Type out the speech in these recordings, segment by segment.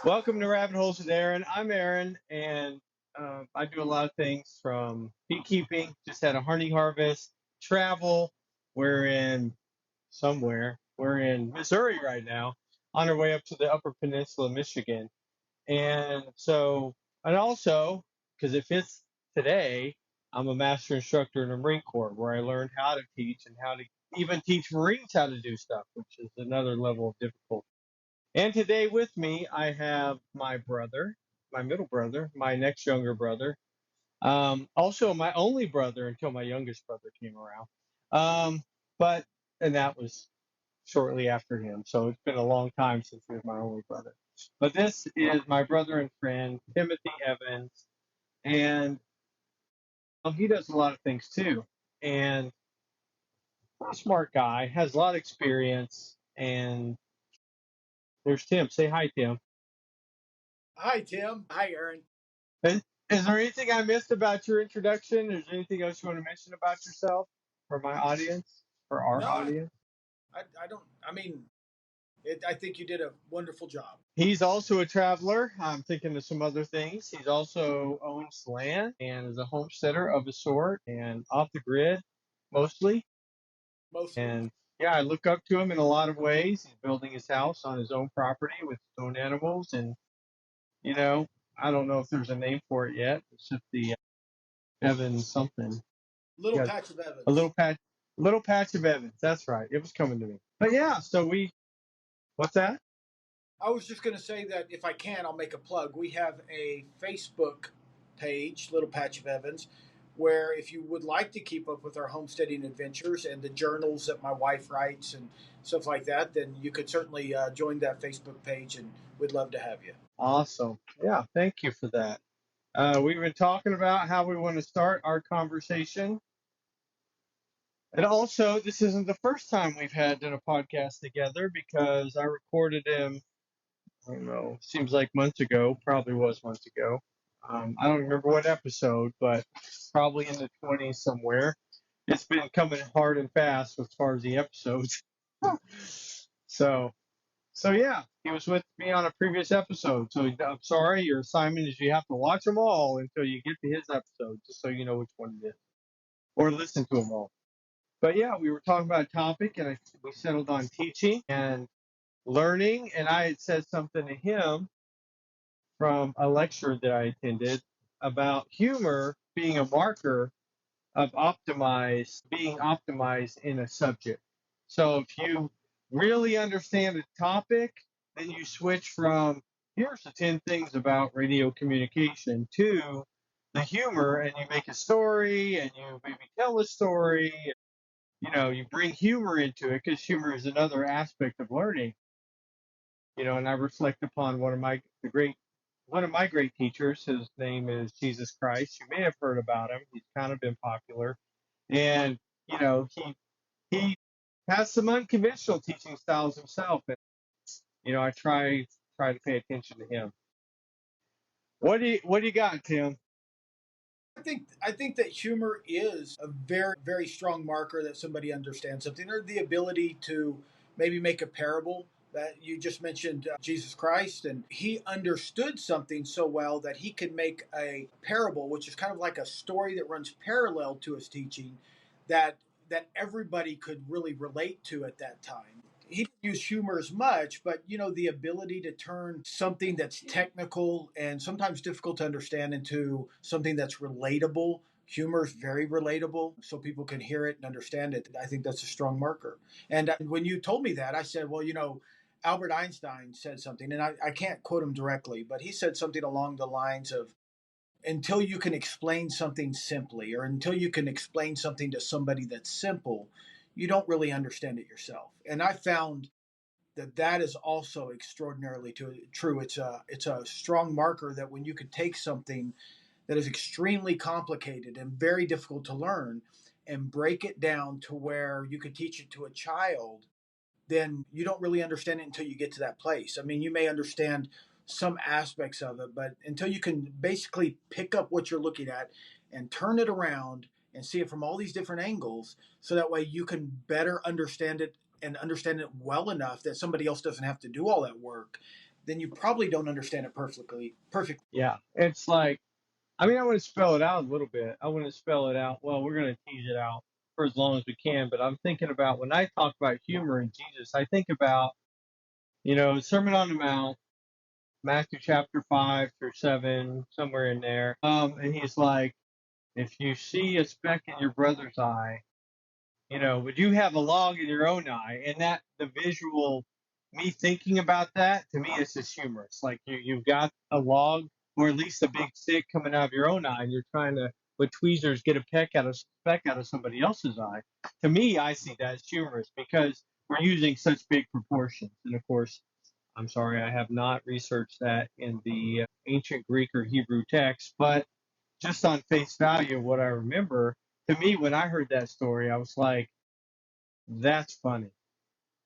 Welcome to Rabbit Holes with Aaron. I'm Aaron, and I do a lot of things from beekeeping, just had a honey harvest, travel. We're in somewhere. We're in Missouri right now, on our way up to the Upper Peninsula, of Michigan. And so, and also, because it fits today, I'm a master instructor in the Marine Corps where I learned how to teach and how to even teach Marines how to do stuff, which is another level of difficulty. And today with me, I have my brother, my middle brother, my next younger brother, also my only brother until my youngest brother came around. Um, but, and that was shortly after him. So it's been a long time since he was my only brother. But this is my brother and friend, Timothy Evans. And he does a lot of things too. And a smart guy, has a lot of experience. And there's Tim. Say hi, Tim. Hi, Tim. Hi, Aaron. Is there anything I missed about your introduction? Is there anything else you want to mention about yourself for my audience, for our No, audience? I don't. I think you did a wonderful job. He's also a traveler. I'm thinking of some other things. He's also owns land and is a homesteader of a sort and off the grid mostly. Mostly. And yeah, I look up to him in a lot of ways. He's building his house on his own property with his own animals. And, you know, I don't know if there's a name for it yet. It's just the Evan something. Little Yeah, patch of a Evans. little patch of Evans. That's right. It was coming to me. But yeah, so what's that? I was just going to say that if I can, I'll make a plug. We have a Facebook page, Little Patch of Evans, where if you would like to keep up with our homesteading adventures and the journals that my wife writes and stuff like that, then you could certainly join that Facebook page, and we'd love to have you. Awesome. Yeah, thank you for that. We've been talking about how we want to start our conversation. And also, this isn't the first time we've had done a podcast together because I recorded him, I don't know, seems like months ago, probably was months ago. I don't remember what episode, but probably in the 20s somewhere. It's been coming hard and fast as far as the episodes. So, so yeah, he was with me on a previous episode. So I'm sorry, your assignment is you have to watch them all until you get to his episode, just so you know which one it is, or listen to them all. But yeah, we were talking about a topic, and we settled on teaching and learning. And I had said something to him from a lecture that I attended about humor being a marker of being optimized in a subject. So if you really understand the topic, then you switch from here's the 10 things about radio communication to the humor, and you make a story and you maybe tell a story. You know, you bring humor into it because humor is another aspect of learning. You know, and I reflect upon one of my great teachers. His name is Jesus Christ. You may have heard about him. He's kind of been popular, and you know he has some unconventional teaching styles himself, and you know I try to pay attention to him. What do you got, Tim? I think that humor is a very strong marker that somebody understands something, or the ability to maybe make a parable. That you just mentioned Jesus Christ, and he understood something so well that he could make a parable, which is kind of like a story that runs parallel to his teaching, that everybody could really relate to at that time. He didn't use humor as much, but the ability to turn something that's technical and sometimes difficult to understand into something that's relatable. Humor is very relatable, so people can hear it and understand it. I think that's a strong marker. And when you told me that, I said, well, Albert Einstein said something, and I can't quote him directly, but he said something along the lines of, until you can explain something simply, or until you can explain something to somebody that's simple, you don't really understand it yourself. And I found that is also extraordinarily true. It's a strong marker that when you could take something that is extremely complicated and very difficult to learn and break it down to where you could teach it to a child, then you don't really understand it until you get to that place. I mean, you may understand some aspects of it, but until you can basically pick up what you're looking at and turn it around and see it from all these different angles, so that way you can better understand it and understand it well enough that somebody else doesn't have to do all that work. then you probably don't understand it perfectly. Yeah. It's like, I mean, I want to spell it out a little bit. I want to spell it out. Well, we're going to tease it out for as long as we can. But I'm thinking about when I talk about humor in Jesus, I think about, Sermon on the Mount, Matthew chapter 5 through 7, somewhere in there. And he's like, if you see a speck in your brother's eye, would you have a log in your own eye? And that the visual, me thinking about that, to me, it's just humorous. Like you've got a log or at least a big stick coming out of your own eye, and you're trying to, with tweezers, get a speck out of somebody else's eye. To me, I see that as humorous because we're using such big proportions. And of course, I'm sorry, I have not researched that in the ancient Greek or Hebrew text, but just on face value, what I remember, to me, when I heard that story, I was like, that's funny.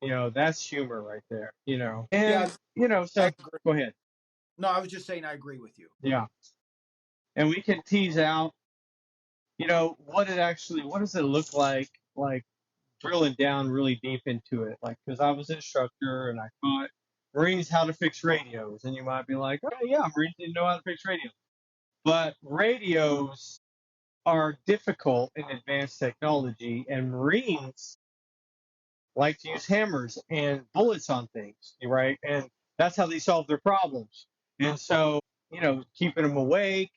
That's humor right there, Yeah, And, I so agree. go ahead. No, I was just saying I agree with you. Yeah. And we can tease out, what does it look like drilling down really deep into it? Like, because I was an instructor and I taught Marines how to fix radios. And you might be like, oh, yeah, Marines didn't know how to fix radios. But radios are difficult in advanced technology, and Marines like to use hammers and bullets on things, right? And that's how they solve their problems. And so, keeping them awake.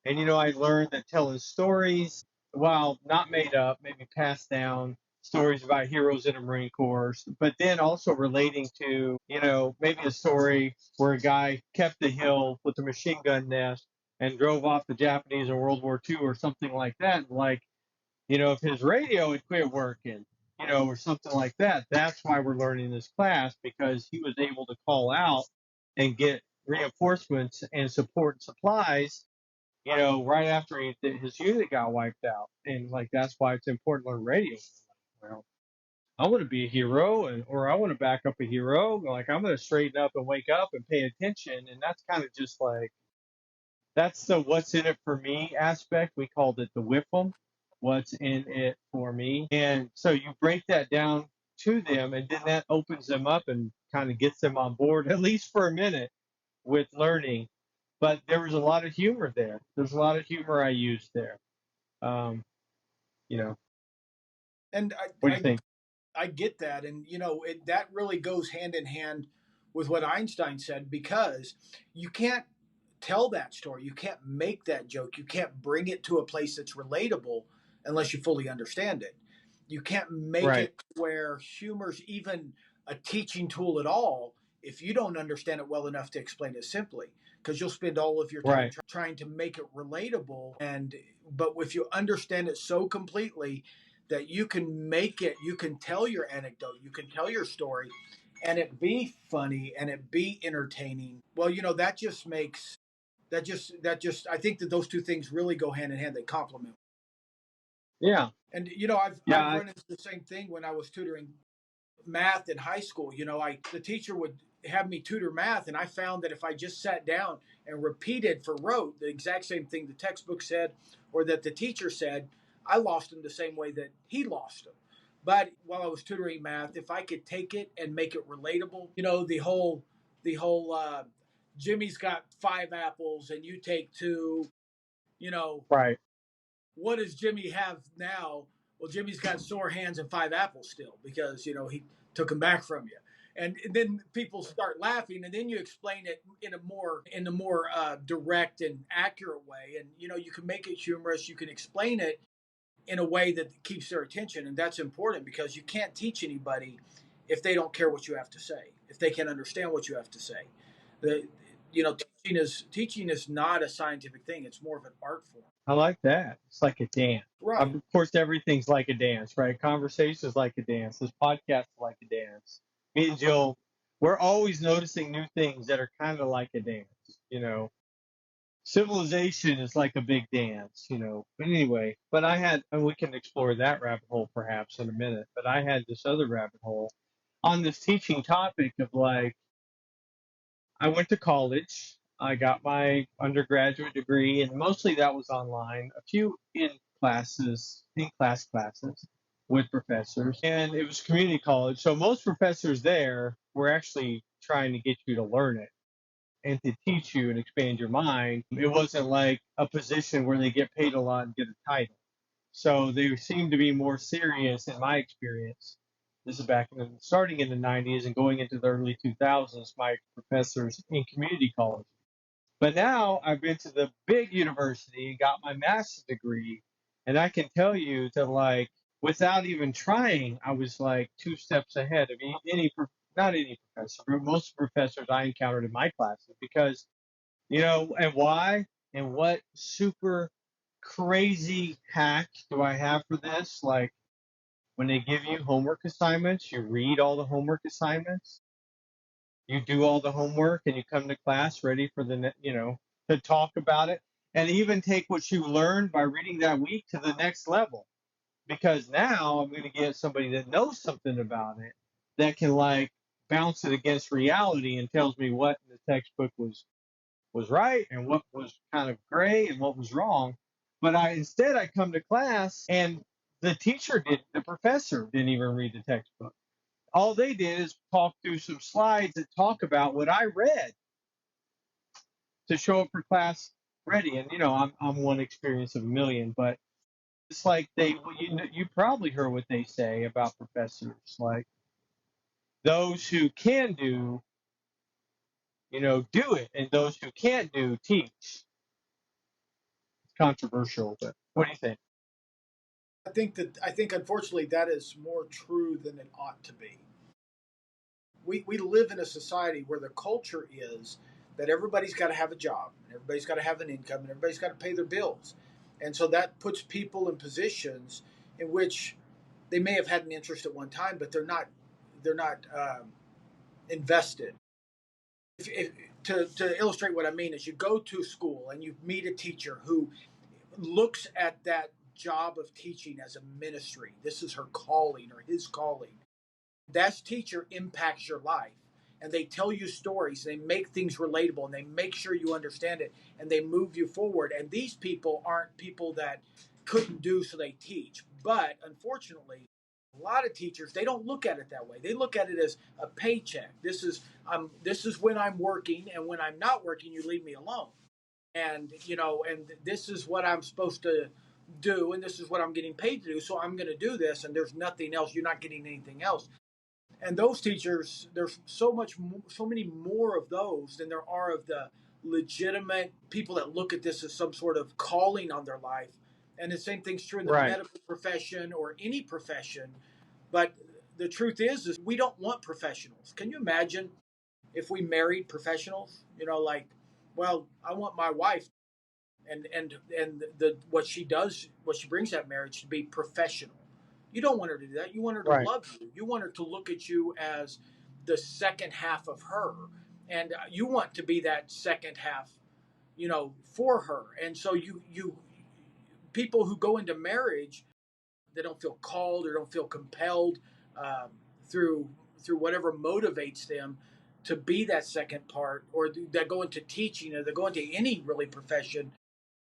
And, I learned that telling stories, while not made up, maybe passed down stories about heroes in the Marine Corps, but then also relating to, maybe a story where a guy kept the hill with a machine gun nest and drove off the Japanese in World War II or something like that. Like, if his radio had quit working, or something like that, that's why we're learning this class because he was able to call out and get reinforcements and support and supplies, right after his unit got wiped out. And like, that's why it's important to learn radio. Well, I want to be a hero or I want to back up a hero. Like, I'm going to straighten up and wake up and pay attention. And that's kind of just like, that's the what's in it for me aspect. We called it the WIFM, what's in it for me. And so you break that down to them, and then that opens them up and kind of gets them on board, at least for a minute, with learning. But there was a lot of humor there. There's a lot of humor I used there. Um, you know, And what do you I think? I get that, and that really goes hand in hand with what Einstein said because you can't tell that story, you can't make that joke, you can't bring it to a place that's relatable unless you fully understand it. You can't make Right, it where humor's even a teaching tool at all if you don't understand it well enough to explain it simply because you'll spend all of your time right. trying to make it relatable and but if you understand it so completely that you can make it, you can tell your anecdote, you can tell your story, and it be funny and it be entertaining. Well, that just makes that just I think that those two things really go hand in hand. They complement. Yeah, And yeah, I've run into the same thing when I was tutoring math in high school. The teacher would have me tutor math, and I found that if I just sat down and repeated for rote the exact same thing the textbook said or that the teacher said, I lost them the same way that he lost them. But while I was tutoring math, if I could take it and make it relatable, the whole Jimmy's got 5 apples and you take two, you know, right. what does Jimmy have now? Well, Jimmy's got sore hands and 5 apples still because he took them back from you. And then people start laughing, and then you explain it in a more direct and accurate way, and you can make it humorous. You can explain it in a way that keeps their attention, and that's important because you can't teach anybody if they don't care what you have to say, if they can't understand what you have to say. The teaching is not a scientific thing; it's more of an art form. I like that. It's like a dance. Right. Of course, everything's like a dance, right? Conversation is like a dance. This podcast is like a dance. Me and Jill, we're always noticing new things that are kind of like a dance. You know, civilization is like a big dance. But anyway, and we can explore that rabbit hole perhaps in a minute. But I had this other rabbit hole on this teaching topic of like, I went to college. I got my undergraduate degree, and mostly that was online. A few in class classes with professors, and it was community college. So most professors there were actually trying to get you to learn it. and to teach you and expand your mind. It wasn't like a position where they get paid a lot and get a title. So they seem to be more serious in my experience. This is back in starting in the 90s and going into the early 2000s, my professors in community college. But now I've been to the big university and got my master's degree. And I can tell you that, like, without even trying, I was like 2 steps ahead of any not any professor, but most professors I encountered in my classes because, and why? And what super crazy hack do I have for this? Like, when they give you homework assignments, you read all the homework assignments, you do all the homework, and you come to class ready for to talk about it, and even take what you learned by reading that week to the next level. Because now I'm going to get somebody that knows something about it that can like bounce it against reality and tells me what in the textbook was right and what was kind of gray and what was wrong. But I come to class and the professor didn't even read the textbook. All they did is talk through some slides that talk about what I read to show up for class ready. And I'm one experience of a million, but it's like you probably heard what they say about professors, like those who can do it, and those who can't teach. It's controversial, but what do you think? I think unfortunately that is more true than it ought to be. We live in a society where the culture is that everybody's got to have a job, and everybody's got to have an income, and everybody's got to pay their bills, and so that puts people in positions in which they may have had an interest at one time, but they're not invested. If, to illustrate what I mean is, you go to school and you meet a teacher who looks at that job of teaching as a ministry. This is her calling or his calling. That teacher impacts your life, and they tell you stories, they make things relatable, and they make sure you understand it, and they move you forward. And these people aren't people that couldn't do, so they teach. But unfortunately, a lot of teachers, they don't look at it that way. They look at it as a paycheck. This is when I'm working, and when I'm not working, you leave me alone. And this is what I'm supposed to do, and this is what I'm getting paid to do, so I'm going to do this, and there's nothing else. You're not getting anything else. And those teachers, there's so many more of those than there are of the legitimate people that look at this as some sort of calling on their life. And the same thing's true in the Right, medical profession or any profession. But the truth is we don't want professionals. Can you imagine if we married professionals? Like, well, I want my wife and the what she does, what she brings that marriage, to be professional. You don't want her to do that. You want her to right, love you. You want her to look at you as the second half of her, and you want to be that second half, for her. And so you people who go into marriage, they don't feel called or don't feel compelled, um, through whatever motivates them to be that second part, or that go into teaching, or they go into any really profession.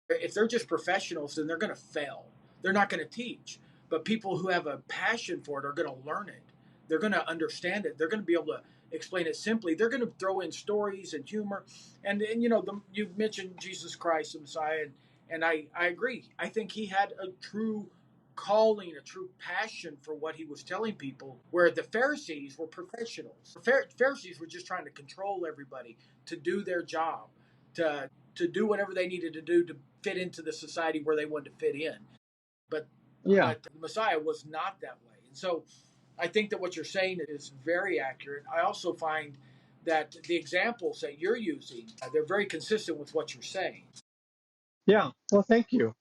If they're just professionals, then they're going to fail. They're not going to teach. But people who have a passion for it are going to learn it. They're going to understand it. They're going to be able to explain it simply. They're going to throw in stories and humor. And you mentioned Jesus Christ, the Messiah, and I agree. I think he had a true calling, a true passion for what he was telling people, where the Pharisees were professionals. Pharisees were just trying to control everybody, to do their job, to do whatever they needed to do to fit into the society where they wanted to fit in. But yeah, but the Messiah was not that way. And so I think that what you're saying is very accurate. I also find that the examples that you're using, they're very consistent with what you're saying. yeah. Well, thank you.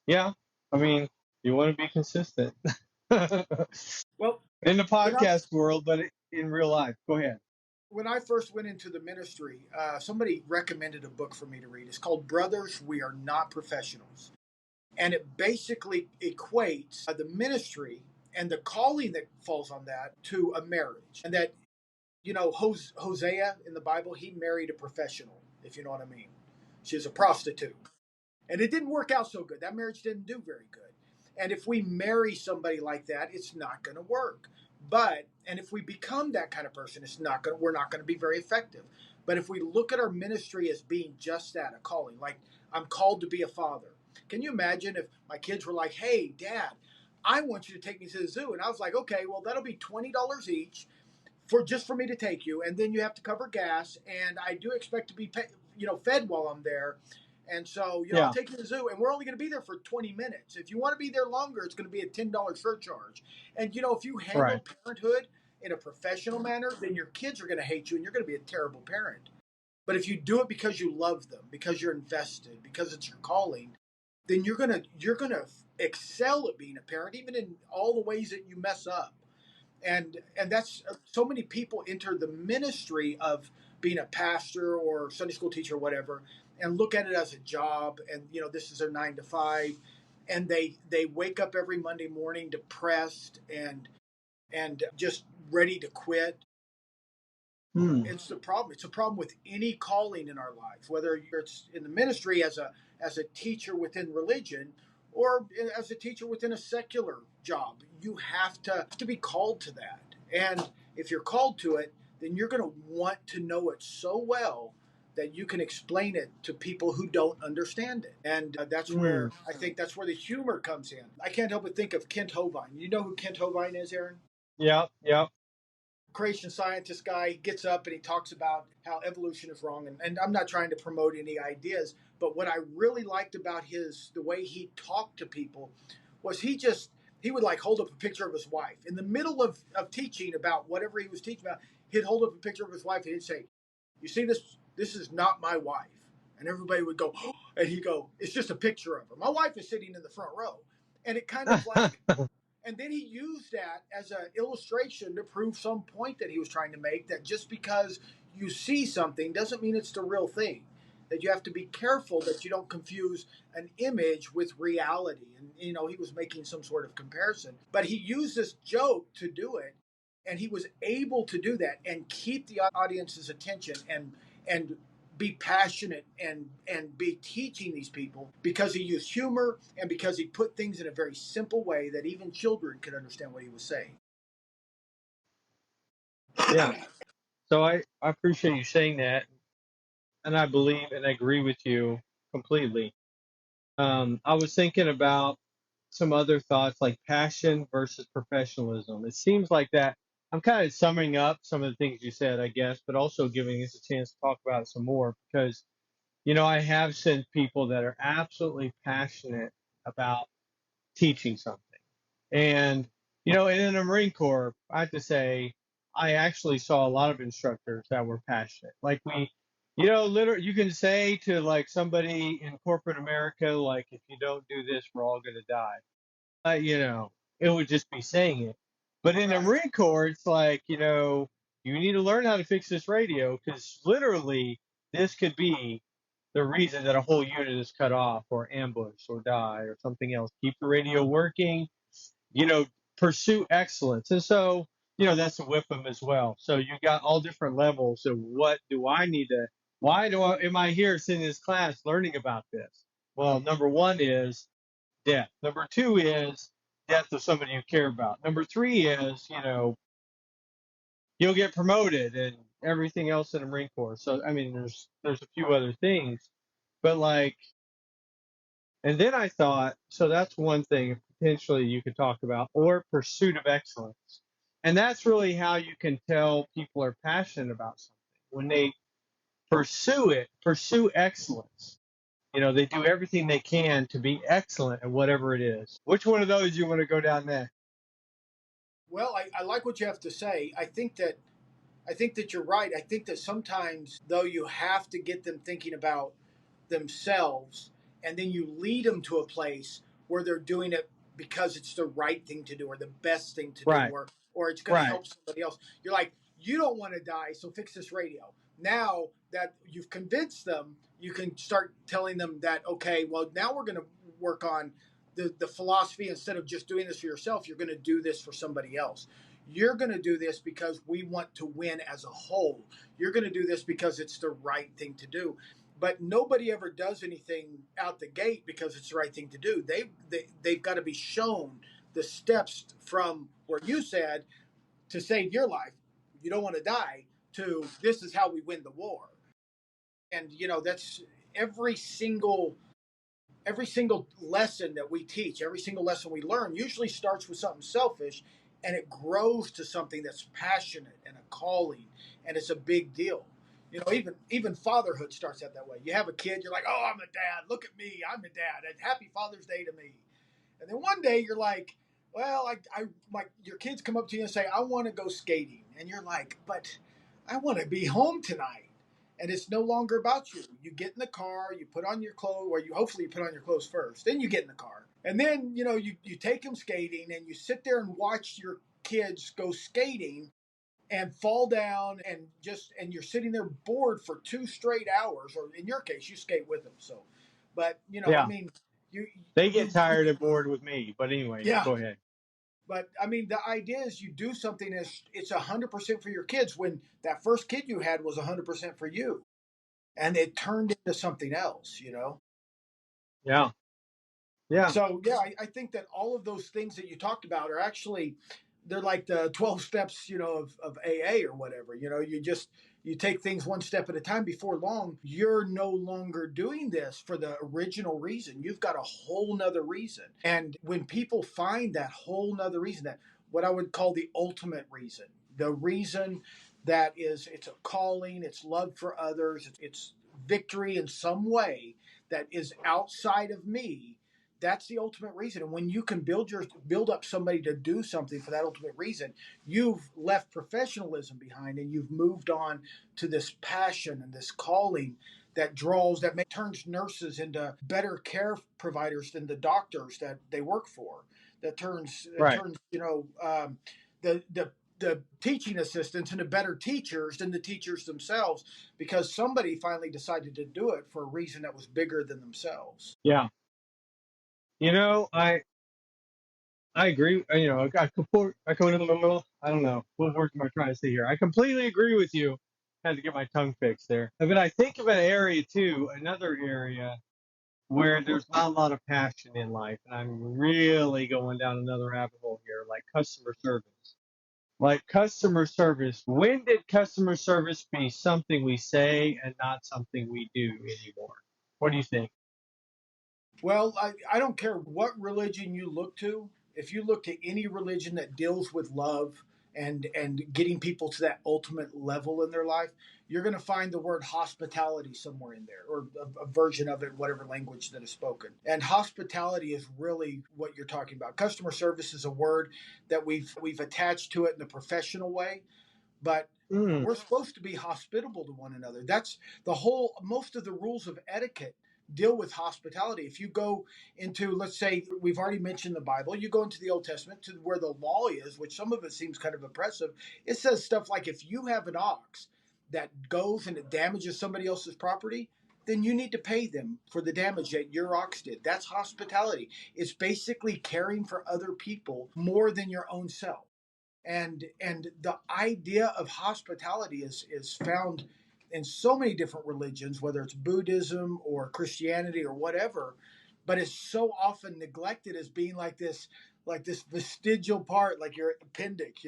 Yeah, I mean, you want to be consistent in Well, the when I podcast world, but in real life. Go ahead. when I first went into the ministry, somebody recommended a book for me to read. It's called Brothers, We Are Not Professionals. And it basically equates the ministry and the calling that falls on that to a marriage. And that, Hosea in the Bible, he married a professional, if you know what I mean. She was a prostitute. And it didn't work out so good. That marriage didn't do very good. And if we marry somebody like that, it's not going to work. And if we become that kind of person, we're not going to be very effective. But if we look at our ministry as being just that, a calling, like I'm called to be a father. Can you imagine if my kids were like, "Hey, Dad, I want you to take me to the zoo," and I was like, "Okay, well that'll be $20 each for just for me to take you, and then you have to cover gas, and I do expect to be fed while I'm there." And so, I'll Yeah. take you to the zoo, and we're only going to be there for 20 minutes. If you want to be there longer, it's going to be a $10 surcharge. And, if you Right. handle parenthood in a professional manner, then your kids are going to hate you and you're going to be a terrible parent. But if you do it because you love them, because you're invested, because it's your calling, then you're gonna excel at being a parent, even in all the ways that you mess up. And that's so many people enter the ministry of being a pastor or Sunday school teacher or whatever, and look at it as a job, and this is their 9 to 5, and they wake up every Monday morning depressed and just ready to quit. Hmm. It's the problem. It's a problem with any calling in our life, whether it's in the ministry as a teacher within religion, or as a teacher within a secular job. You have to be called to that. And if you're called to it, then you're going to want to know it so well that you can explain it to people who don't understand it. And that's Hmm. where I think that's where the humor comes in. I can't help but think of Kent Hovind. You know who Kent Hovind is, Aaron? Yep. Yep. Creation scientist guy. He gets up and he talks about how evolution is wrong. And I'm not trying to promote any ideas, but what I really liked about the way he talked to people was he would like hold up a picture of his wife in the middle of teaching about whatever he was teaching about. He'd hold up a picture of his wife and he'd say, "You see this? This is not my wife." And everybody would go, "Oh," and he'd go, "It's just a picture of her. My wife is sitting in the front row." And it kind of like, and then he used that as an illustration to prove some point that he was trying to make, that just because you see something doesn't mean it's the real thing. That you have to be careful that you don't confuse an image with reality. And, he was making some sort of comparison. But he used this joke to do it. And he was able to do that and keep the audience's attention and be passionate and be teaching these people because he used humor and because he put things in a very simple way that even children could understand what he was saying. Yeah. So I appreciate you saying that, and I believe and agree with you completely. I was thinking about some other thoughts like passion versus professionalism. It seems like that I'm kind of summing up some of the things you said, I guess, but also giving us a chance to talk about it some more because, I have seen people that are absolutely passionate about teaching something. And, and in the Marine Corps, I have to say, I actually saw a lot of instructors that were passionate. Like literally, you can say to like somebody in corporate America, like, if you don't do this, we're all going to die. It would just be saying it. But in the Right. Marine Corps, it's like, you need to learn how to fix this radio because literally this could be the reason that a whole unit is cut off or ambushed or die or something else. Keep the radio working, you know, pursue excellence. And so, that's a whip them as well. So you got all different levels of what do I need to, am I here sitting in this class learning about this? Well, number one is death. Number two is death of somebody you care about. Number three is, you'll get promoted and everything else in the Marine Corps. So, I mean, there's a few other things, but like, and then I thought, so that's one thing potentially you could talk about, or pursuit of excellence. And that's really how you can tell people are passionate about something when they pursue excellence. They do everything they can to be excellent at whatever it is. Which one of those you want to go down next? Well, I like what you have to say. I think that you're right. I think that sometimes, though, you have to get them thinking about themselves, and then you lead them to a place where they're doing it because it's the right thing to do, or the best thing to do, Right, or it's going to right. help somebody else. You're like, you don't want to die, so fix this radio. Now that you've convinced them, you can start telling them that, okay, well, now we're going to work on the philosophy. Instead of just doing this for yourself, you're going to do this for somebody else. You're going to do this because we want to win as a whole. You're going to do this because it's the right thing to do. But nobody ever does anything out the gate because it's the right thing to do. They've got to be shown the steps from where you said to save your life. You don't want to die. To this is how we win the war. And that's every single every single lesson that we teach, every single lesson we learn usually starts with something selfish and it grows to something that's passionate and a calling and it's a big deal. Even fatherhood starts out that way. You have a kid, you're like, "Oh, I'm a dad. Look at me. I'm a dad. And happy Father's Day to me." And then one day you're like, "Well, your kids come up to you and say, 'I want to go skating.'" And you're like, "But I want to be home tonight." And it's no longer about you. You get in the car, you put on your clothes, or you hopefully you put on your clothes first. Then you get in the car. And then, you take them skating and you sit there and watch your kids go skating and fall down and you're sitting there bored for 2 straight hours, or in your case, you skate with them. So, but I Yeah. mean, you They get you tired and bored with me. But anyway, yeah. go ahead. But I mean, the idea is you do something as it's 100% for your kids when that first kid you had was 100% for you, and it turned into something else. Yeah. Yeah. So yeah, I think that all of those things that you talked about are actually they're like the 12 steps, of AA or whatever. You take things one step at a time. Before long, you're no longer doing this for the original reason. You've got a whole nother reason. And when people find that whole nother reason, that what I would call the ultimate reason, the reason that is it's a calling, it's love for others, it's victory in some way that is outside of me, that's the ultimate reason. And when you can build up somebody to do something for that ultimate reason, you've left professionalism behind and you've moved on to this passion and this calling that turns nurses into better care providers than the doctors that they work for. Right. The teaching assistants into better teachers than the teachers themselves, because somebody finally decided to do it for a reason that was bigger than themselves. Yeah. I agree. I don't know. What word am I trying to say here? I completely agree with you. Had to get my tongue fixed there. But I think of an area too, another area where there's not a lot of passion in life. And I'm really going down another rabbit hole here, like customer service. Like customer service. When did customer service be something we say and not something we do anymore? What do you think? Well, I don't care what religion you look to. If you look to any religion that deals with love and getting people to that ultimate level in their life, you're going to find the word hospitality somewhere in there, or a version of it, whatever language that is spoken. And hospitality is really what you're talking about. Customer service is a word that we've attached to it in a professional way, but Mm, we're supposed to be hospitable to one another. That's the whole, most of the rules of etiquette deal with hospitality. If you go into, let's say, we've already mentioned the Bible, you go into the Old Testament to where the law is, which some of it seems kind of oppressive. It says stuff like if you have an ox that goes and it damages somebody else's property, then you need to pay them for the damage that your ox did. That's hospitality. It's basically caring for other people more than your own self. And the idea of hospitality is found in so many different religions, whether it's Buddhism or Christianity or whatever, but it's so often neglected as being like this vestigial part, like your appendix.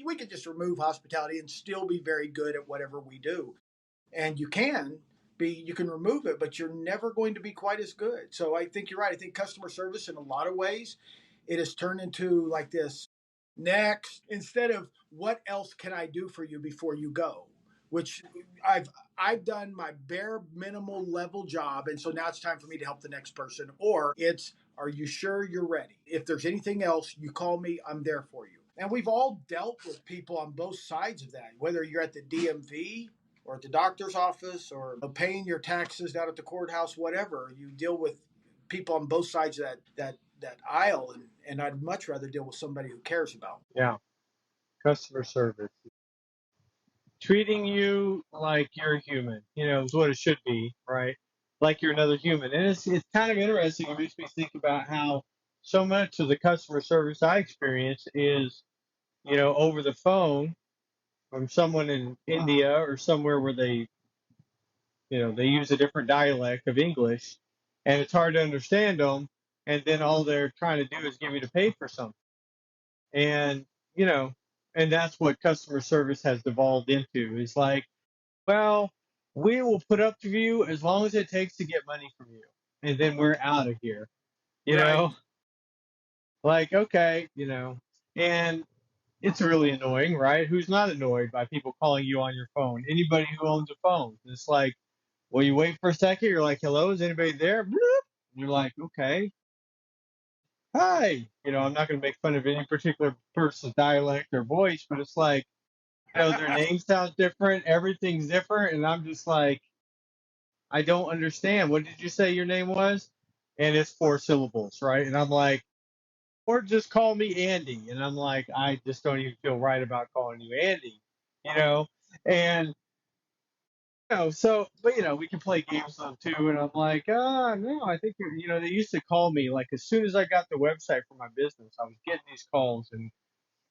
We could just remove hospitality and still be very good at whatever we do. And you can remove it, but you're never going to be quite as good. So I think you're right. I think customer service in a lot of ways, it has turned into like this next, instead of what else can I do for you before you go, which I've I've done my bare minimal level job, and so now it's time for me to help the next person. Or it's, are you sure you're ready? If there's anything else, you call me, I'm there for you. And we've all dealt with people on both sides of that, whether you're at the DMV or at the doctor's office or paying your taxes down at the courthouse, whatever. You deal with people on both sides of that aisle, and I'd much rather deal with somebody who cares about me. yeah. Customer service. Treating you like you're a human, is what it should be, right? Like you're another human. And it's kind of interesting. It makes me think about how so much of the customer service I experience is, over the phone from someone in India or somewhere where they use a different dialect of English and it's hard to understand them. And then all they're trying to do is get me to pay for something. And, you know, And that's what customer service has devolved into. Is like, well, we will put up with you as long as it takes to get money from you, and then we're out of here. You Right. know, like okay, and it's really annoying, right? Who's not annoyed by people calling you on your phone? Anybody who owns a phone. It's like, well, you wait for a second, you're like, hello, is anybody there? Bloop. And you're like, okay, hi. I'm not going to make fun of any particular person's dialect or voice, but it's like, their name sounds different, everything's different, and I'm just like, I don't understand. What did you say your name was? And it's 4 syllables, right? And I'm like, or just call me Andy. And I'm like, I just don't even feel right about calling you Andy, you know? And, so, but, we can play games on too. And I'm like, no, I think, they used to call me like as soon as I got the website for my business, I was getting these calls. And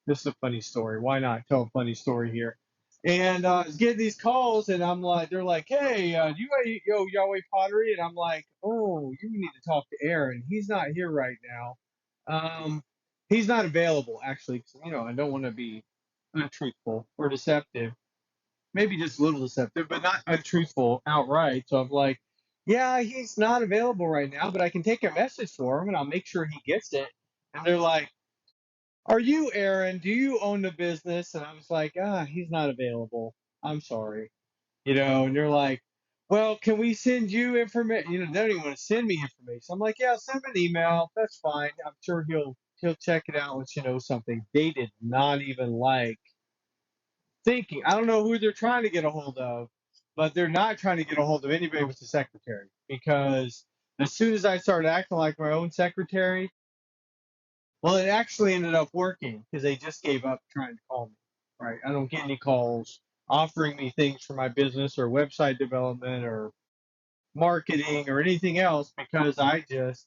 this is a funny story. Why not tell a funny story here? And I was getting these calls, and I'm like, they're like, hey, do you got Yahweh Pottery? And I'm like, oh, you need to talk to Aaron. He's not here right now. He's not available, actually, 'cause, I don't want to be untruthful or deceptive. Maybe just a little deceptive, but not untruthful outright. So I'm like, yeah, he's not available right now, but I can take a message for him, and I'll make sure he gets it. And they're like, are you Aaron? Do you own the business? And I was like, he's not available. I'm sorry. And they're like, well, can we send you information? They don't even want to send me information. I'm like, yeah, send me an email. That's fine. I'm sure he'll check it out and let you know something. They did not even like thinking. I don't know who they're trying to get a hold of, but they're not trying to get a hold of anybody with the secretary because as soon as I started acting like my own secretary, well, it actually ended up working because they just gave up trying to call me. Right? I don't get any calls offering me things for my business or website development or marketing or anything else because I just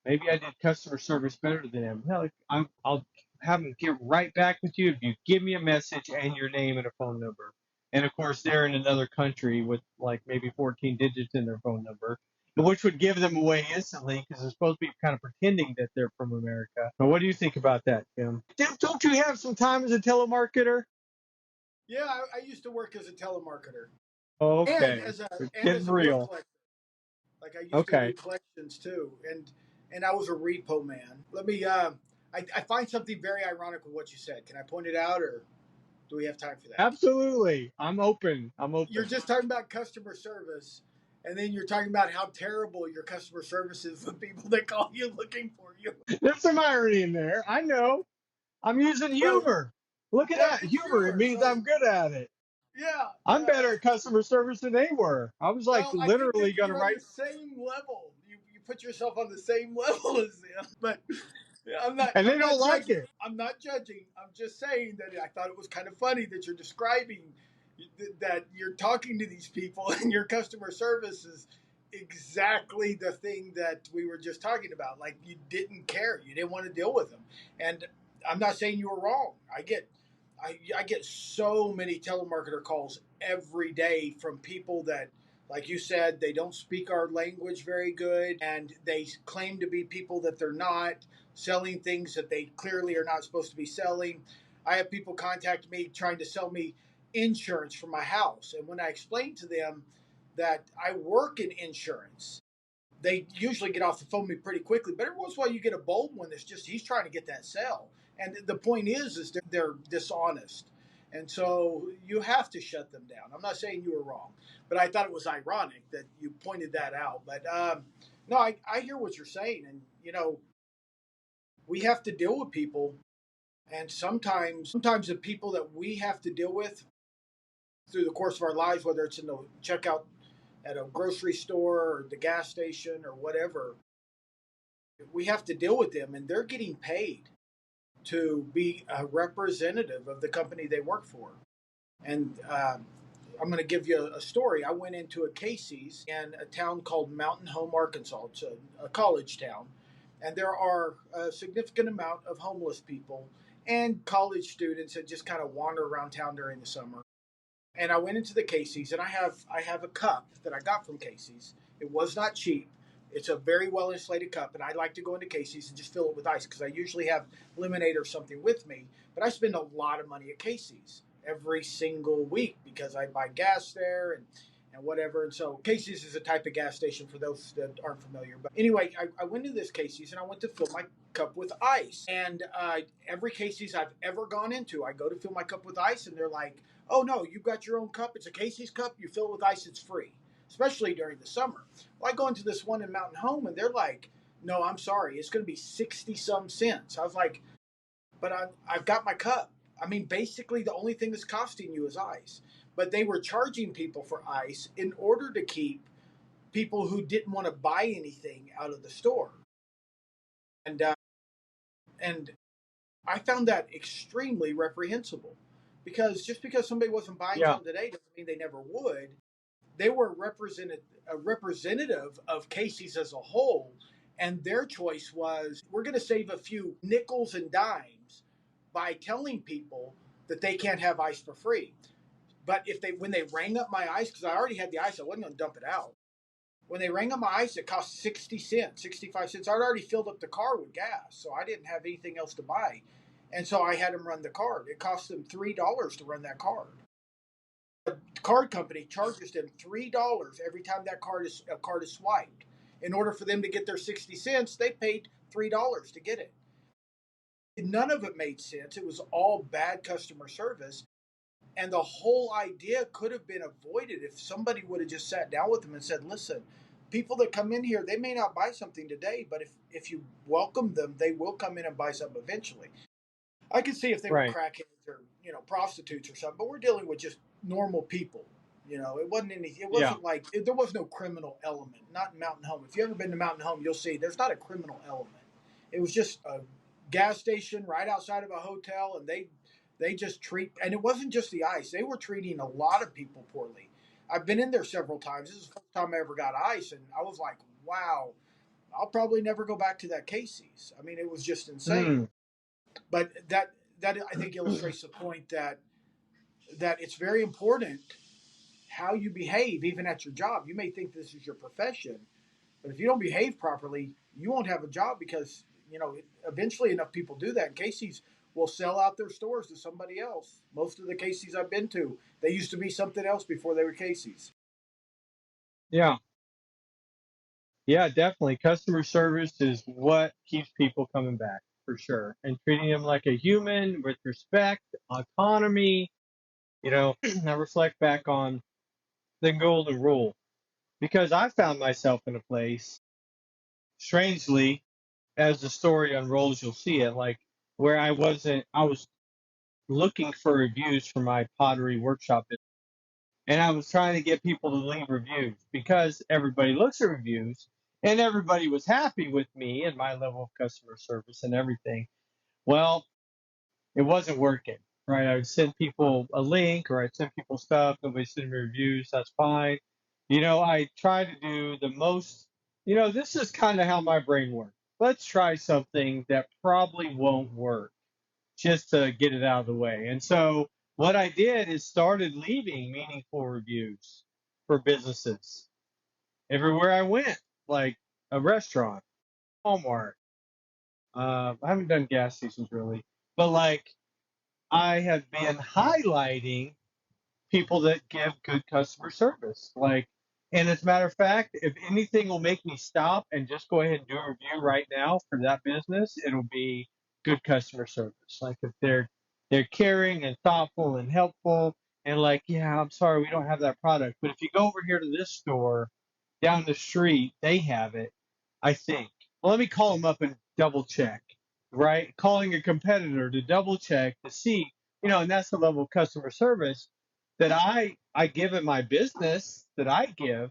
maybe I did customer service better than them. Hell, I'll have them get right back with you if you give me a message and your name and a phone number. And of course, they're in another country with like maybe 14 digits in their phone number, which would give them away instantly because they're supposed to be kind of pretending that they're from America. But what do you think about that, Tim? Don't you have some time as a telemarketer? Yeah, I used to work as a telemarketer and Okay, it's getting as a bill real. collector. Like I used to do Okay, collections too, and I was a repo man. Let me. I find something very ironic with what you said. Can I point it out, or do we have time for that? absolutely. I'm open. I'm You're open. just talking about customer service, and then you're talking about how terrible your customer service is with people that call you looking for you. There's some irony in there. I know. I'm using Well, humor. Look at yeah, that. it's Humor. It humor. means So I'm good at it. yeah, I'm yeah. better at customer service than they were. I was like Well, I think literally that going to you're on write, the same level. You put yourself on the same level as them. But I'm not and they I'm don't not like judging. it. I'm not judging. I'm just saying that I thought it was kind of funny that you're describing that you're talking to these people and your customer service is exactly the thing that we were just talking about. Like you didn't care. You didn't want to deal with them. And I'm not saying you were wrong. I get so many telemarketer calls every day from people that, like you said, they don't speak our language very good and they claim to be people that they're not, selling things that they clearly are not supposed to be selling. I have people contact me trying to sell me insurance for my house. And when I explain to them that I work in insurance, they usually get off the phone with me pretty quickly. But every once in a while, you get a bold one that's just he's trying to get that sale. And the point is they're dishonest, and so you have to shut them down. I'm not saying you were wrong, but I thought it was ironic that you pointed that out. But no, I hear what you're saying, and we have to deal with people, and sometimes the people that we have to deal with through the course of our lives, whether it's in the checkout at a grocery store or the gas station or whatever, we have to deal with them and they're getting paid to be a representative of the company they work for. And I'm going to give you a story. I went into a Casey's in a town called Mountain Home, Arkansas. It's a college town. And there are a significant amount of homeless people and college students that just kind of wander around town during the summer. And I went into the Casey's and I have a cup that I got from Casey's. It was not cheap, It's a very well insulated cup, and I like to go into Casey's and just fill it with ice because I usually have lemonade or something with me. But I spend a lot of money at Casey's every single week because I buy gas there and whatever. And so Casey's is a type of gas station for those that aren't familiar. But anyway, I went to this Casey's and I went to fill my cup with ice. And every Casey's I've ever gone into, I go to fill my cup with ice, and they're like, "Oh no, you've got your own cup. It's a Casey's cup. You fill it with ice. It's free." Especially during the summer. Well, I go into this one in Mountain Home, and they're like, "No, I'm sorry, it's going to be 60 some cents." I was like, "But I've got my cup." I mean, basically, the only thing that's costing you is ice. But they were charging people for ice in order to keep people who didn't want to buy anything out of the store. And and I found that extremely reprehensible because just because somebody wasn't buying Yeah. something today doesn't mean they never would. They were a representative of Casey's as a whole, and their choice was we're going to save a few nickels and dimes by telling people that they can't have ice for free. But if they when they rang up my ice, because I already had the ice, I wasn't going to dump it out. When they rang up my ice, it cost 60 cents, 65 cents. I'd already filled up the car with gas, so I didn't have anything else to buy, and so I had them run the card. It cost them $3 to run that card. The card company charges them $3 every time that card is swiped. In order for them to get their 60 cents, they paid $3 to get it. None of it made sense. It was all bad customer service. And the whole idea could have been avoided if somebody would have just sat down with them and said, listen, people that come in here, they may not buy something today, but if you welcome them, they will come in and buy something eventually. I could see if they were Right. crackheads or prostitutes or something, but we're dealing with just normal people. It wasn't any. It Yeah. wasn't like there was no criminal element. Not in Mountain Home. If you ever been to Mountain Home, you'll see there's not a criminal element. It was just a gas station right outside of a hotel, and they just treat. And it wasn't just the ice; they were treating a lot of people poorly. I've been in there several times. This is the first time I ever got ice, and I was like, wow. I'll probably never go back to that Casey's. I mean, it was just insane. Hmm. But that I think illustrates the point that it's very important how you behave even at your job. You may think this is your profession, but if you don't behave properly, you won't have a job because eventually enough people do that. And Casey's will sell out their stores to somebody else. Most of the Casey's I've been to, they used to be something else before they were Casey's. Yeah. Yeah, definitely. Customer service is what keeps people coming back for sure. And treating them like a human with respect, autonomy. I reflect back on the golden rule because I found myself in a place, strangely, as the story unrolls, you'll see it, like where I was looking for reviews for my pottery workshop. And I was trying to get people to leave reviews because everybody looks at reviews and everybody was happy with me and my level of customer service and everything. Well, it wasn't working, right? I would send people a link or I'd send people stuff. Nobody sent me reviews. That's fine. I try to do the most, this is kind of how my brain works. Let's try something that probably won't work just to get it out of the way. And so what I did is started leaving meaningful reviews for businesses everywhere I went, like a restaurant, Walmart. I haven't done gas stations really, but like I have been highlighting people that give good customer service. And as a matter of fact, if anything will make me stop and just go ahead and do a review right now for that business, it'll be good customer service. Like if they're caring and thoughtful and helpful, and like, yeah, I'm sorry we don't have that product, but if you go over here to this store down the street, they have it. I think. Well, let me call them up and double check. Right, calling a competitor to double check to see, and that's the level of customer service that I give in my business, that I give,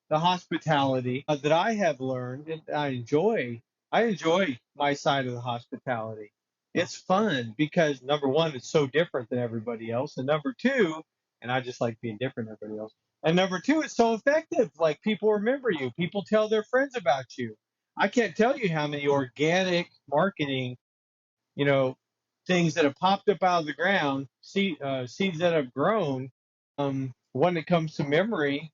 the hospitality that I have learned and I enjoy. I enjoy my side of the hospitality. It's fun because number one, it's so different than everybody else, and number two, and I just like being different than everybody else. And number two, it's so effective. Like people remember you. People tell their friends about you. I can't tell you how many organic marketing, you know, things that have popped up out of the ground, seeds that have grown. When it comes to memory,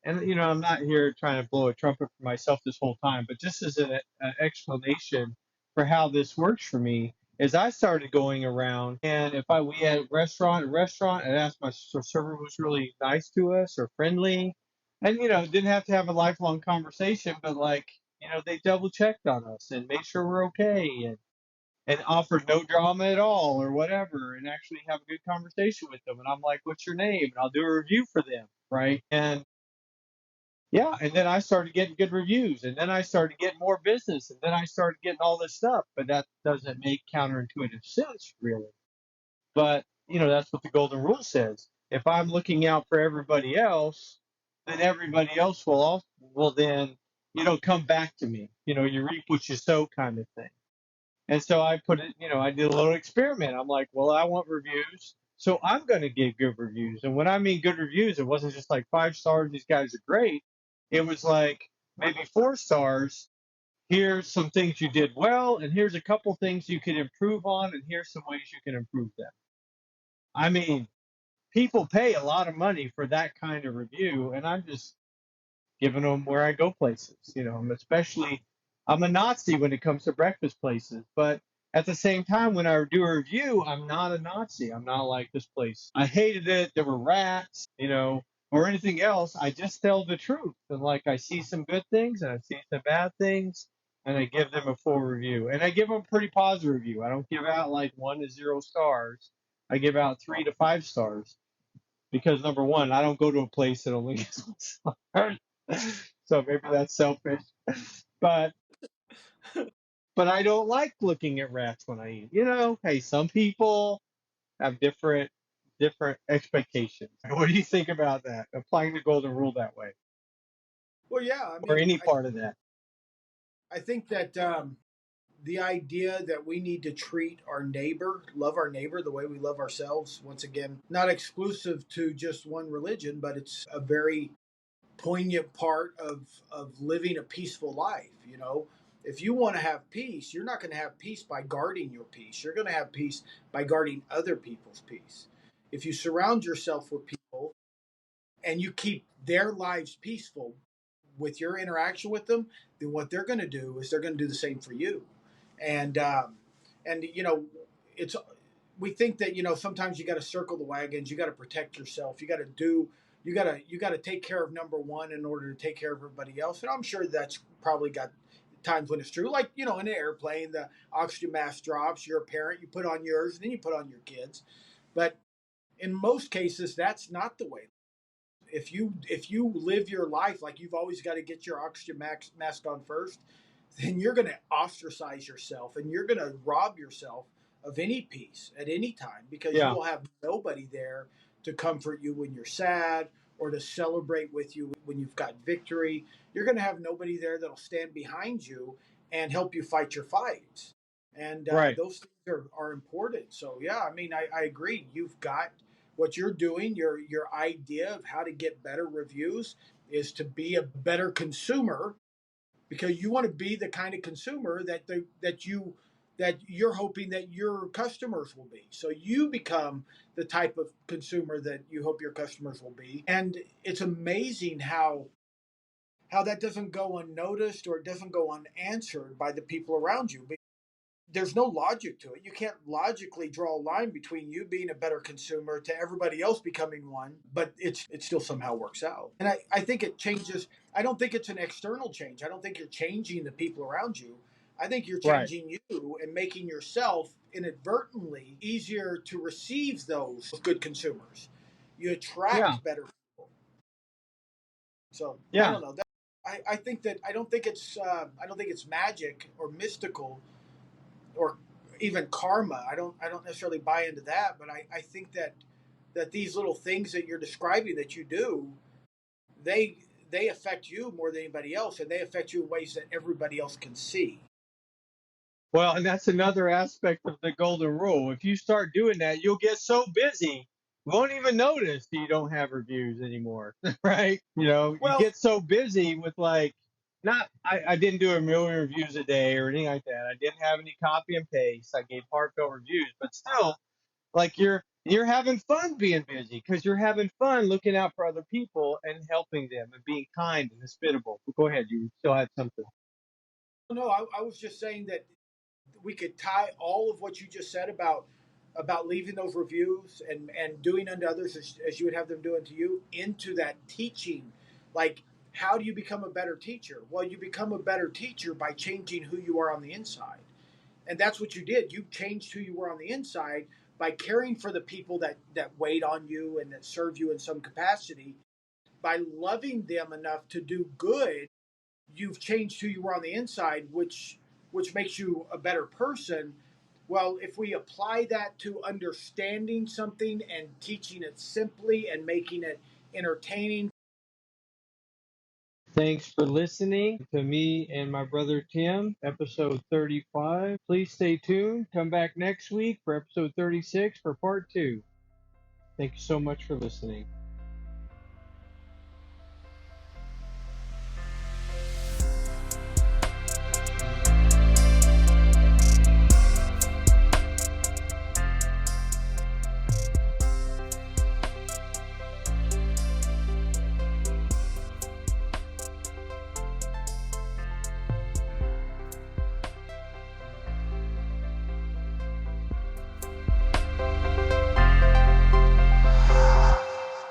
And I'm not here trying to blow a trumpet for myself this whole time, but just as an explanation for how this works for me, is I started going around, and if we had a restaurant, and asked my server was really nice to us or friendly, and didn't have to have a lifelong conversation, but like they double checked on us and made sure we're okay, and offered no drama at all or whatever, and actually have a good conversation with them. And I'm like, what's your name? And I'll do a review for them, right? And yeah, and then I started getting good reviews, and then I started getting more business, and then I started getting all this stuff. But that doesn't make counterintuitive sense, really. But that's what the golden rule says. If I'm looking out for everybody else, then everybody else will then come back to me. You reap what you sow, kind of thing. And so I put it, I did a little experiment. I'm like, well, I want reviews. So I'm going to get good reviews. And when I mean good reviews, it wasn't just like 5 stars, these guys are great. It was like maybe 4 stars. Here's some things you did well, and here's a couple things you can improve on, and here's some ways you can improve them. I mean, people pay a lot of money for that kind of review, and I'm just giving them where I go places. I'm a Nazi when it comes to breakfast places, but at the same time, when I do a review, I'm not a Nazi. I'm not like this place. I hated it. There were rats, or anything else. I just tell the truth. And like I see some good things and I see some bad things, and I give them a full review. And I give them a pretty positive review. I don't give out like 1 to 0 stars. I give out 3 to 5 stars because number one, I don't go to a place that only gets 1 star. So maybe that's selfish. But I don't like looking at rats when I eat. Hey, some people have different expectations. What do you think about that? Applying the golden rule that way, Well, yeah, I or mean, any part of that? I think that the idea that we need to treat our neighbor, love our neighbor the way we love ourselves, once again, not exclusive to just one religion, but it's a very poignant part of living a peaceful life. If you want to have peace, you're not going to have peace by guarding your peace. You're going to have peace by guarding other people's peace. If you surround yourself with people and you keep their lives peaceful with your interaction with them, then what they're going to do is they're going to do the same for you. And it's we think that sometimes you got to circle the wagons, you got to protect yourself, you got to take care of number one in order to take care of everybody else. And I'm sure that's probably got times when it's true, like in an airplane, the oxygen mask drops, you're a parent, you put on yours and then you put on your kids. But in most cases that's not the way. If you live your life like you've always got to get your oxygen mask on first, then you're going to ostracize yourself and you're going to rob yourself of any peace at any time, because you Yeah, will have nobody there to comfort you when you're sad or to celebrate with you when you've got victory. You're going to have nobody there that'll stand behind you and help you fight your fights. And right. those things are important. So yeah, I mean, I agree. You've got what you're doing. Your idea of how to get better reviews is to be a better consumer, because you want to be the kind of consumer that you're hoping that your customers will be. So you become the type of consumer that you hope your customers will be. And it's amazing how that doesn't go unnoticed or it doesn't go unanswered by the people around you. There's no logic to it. You can't logically draw a line between you being a better consumer to everybody else becoming one, but it still somehow works out. And I think it changes. I don't think it's an external change. I don't think you're changing the people around you. I think you're Right. changing you and making yourself inadvertently easier to receive those good consumers. You Yeah. attract better people. So I Yeah. don't know. I think that I don't think it's magic or mystical or even karma. I don't necessarily buy into that, but I think that these little things that you're describing that you do, they they affect you more than anybody else, and they affect you in ways that everybody else can see. Well, and that's another aspect of the golden rule. If you start doing that, you'll get so busy, you won't even notice you don't have reviews anymore, right? You Well, get so busy with like, not, I didn't do a million reviews a day or anything like that. I didn't have any copy and paste. I gave heartfelt reviews, but still, like You're having fun being busy because you're having fun looking out for other people and helping them and being kind and hospitable. Go ahead, you still had something. No, I was just saying that we could tie all of what you just said about leaving those reviews and doing unto others as you would have them do unto you into that teaching. Like, how do you become a better teacher? Well, you become a better teacher by changing who you are on the inside. And that's what you did. You changed who you were on the inside by caring for the people that wait on you and that serve you in some capacity. By loving them enough to do good, you've changed who you were on the inside, which makes you a better person. Well, if we apply that to understanding something and teaching it simply and making it entertaining. Thanks for listening to me and my brother Tim, episode 35. Please stay tuned. Come back next week for episode 36 for part two. Thank you so much for listening.